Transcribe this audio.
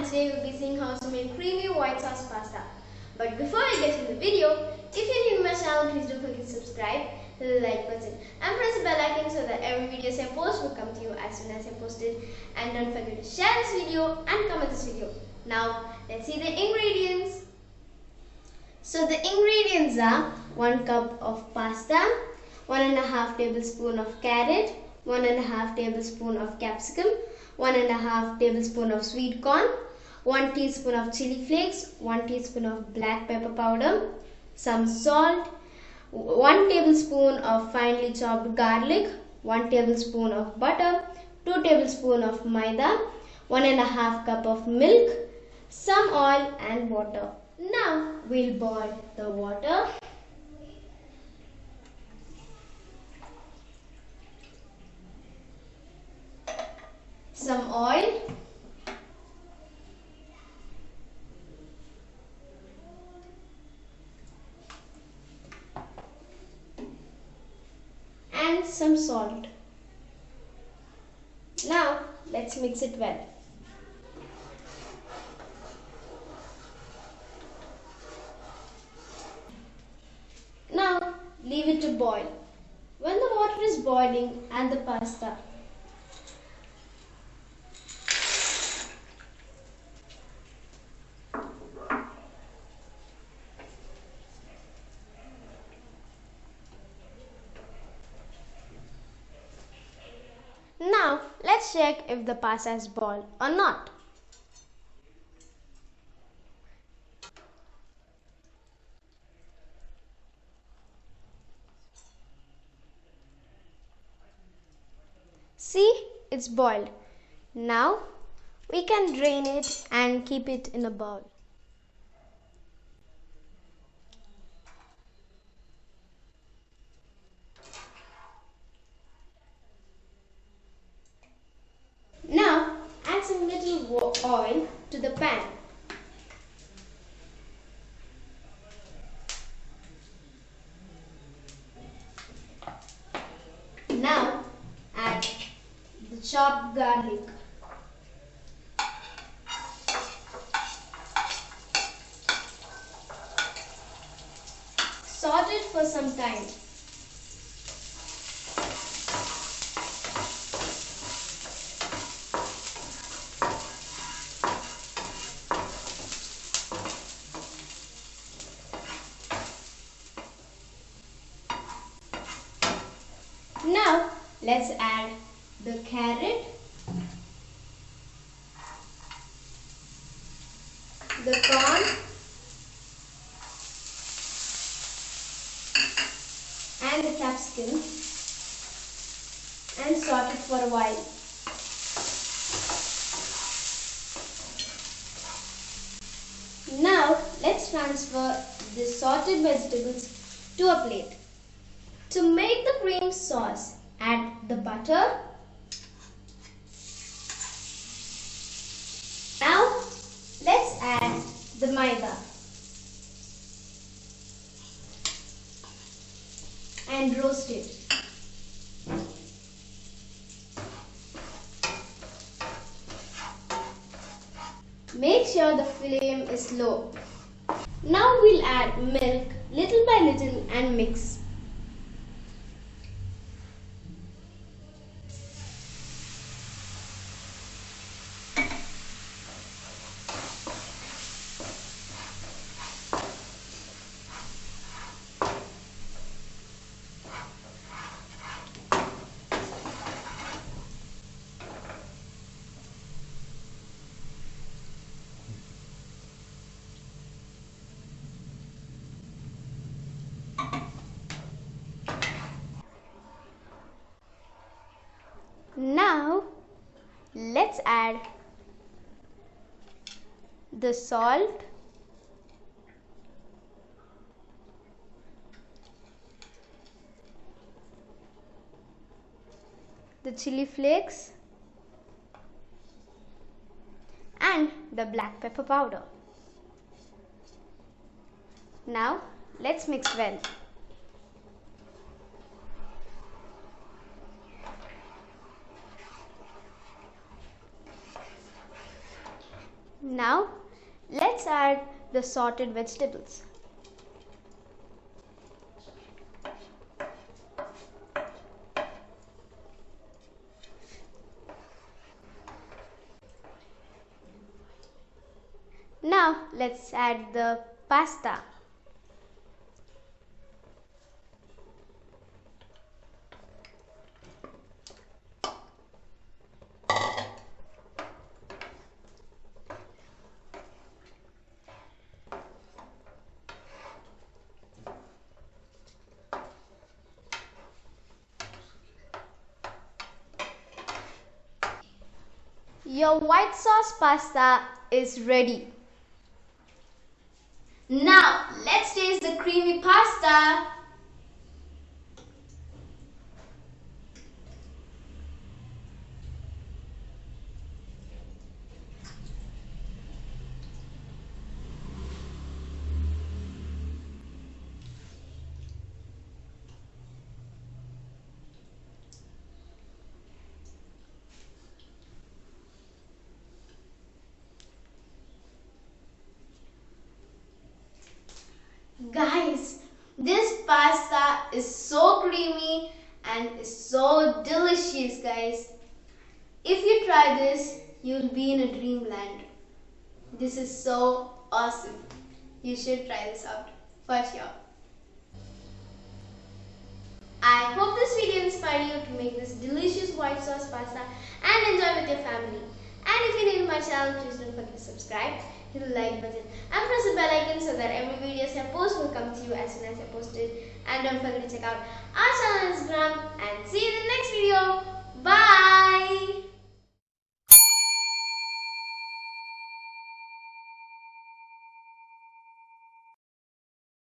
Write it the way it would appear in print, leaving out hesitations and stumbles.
today we'll be seeing how to make creamy white sauce pasta. But before I get into the video, if you're new to my channel, please don't forget to subscribe, hit the like button and press the bell icon so that every video I post will come to you as soon as I post it. And don't forget to share this video and comment this video. Now let's see the ingredients. So the ingredients are 1 cup of pasta, 1.5 tablespoon of carrot, 1.5 tablespoon of capsicum, 1.5 tablespoon of sweet corn, 1 teaspoon of chili flakes, 1 teaspoon of black pepper powder, some salt, 1 tablespoon of finely chopped garlic, 1 tablespoon of butter, 2 tablespoons of maida, 1.5 cup of milk, some oil and water. Now we'll boil the water. Some oil, and some salt. Now let's mix it well. Now leave it to boil. When the water is boiling, add the pasta. Now let's check if the pasta is boiled or not. See, it's boiled. Now we can drain it and keep it in a bowl. Now add some little oil to the pan. Now add the chopped garlic. Saute it for some time. Now let's add the carrot, the corn, and the capsicum and saute it for a while. Now let's transfer the sauteed vegetables to a plate. To make the cream sauce, add the butter. Now let's add the maida and roast it. Make sure the flame is low. Now we'll add milk little by little and mix. Now let's add the salt, the chili flakes and the black pepper powder. Now let's mix well. Now let's add the sorted vegetables. Now let's add the pasta. Your white sauce pasta is ready. Now let's taste the creamy pasta. Guys, this pasta is so creamy and is so delicious, guys. If you try this, you'll be in a dreamland. This is so awesome. You should try this out for sure. I hope this video inspired you to make this delicious white sauce pasta and enjoy with your family. And if you're new to my channel, please don't forget to subscribe, hit the like button and press the bell icon so that every video I post will come to you as soon as I post it. And don't forget to check out our channel on Instagram and see you in the next video. Bye!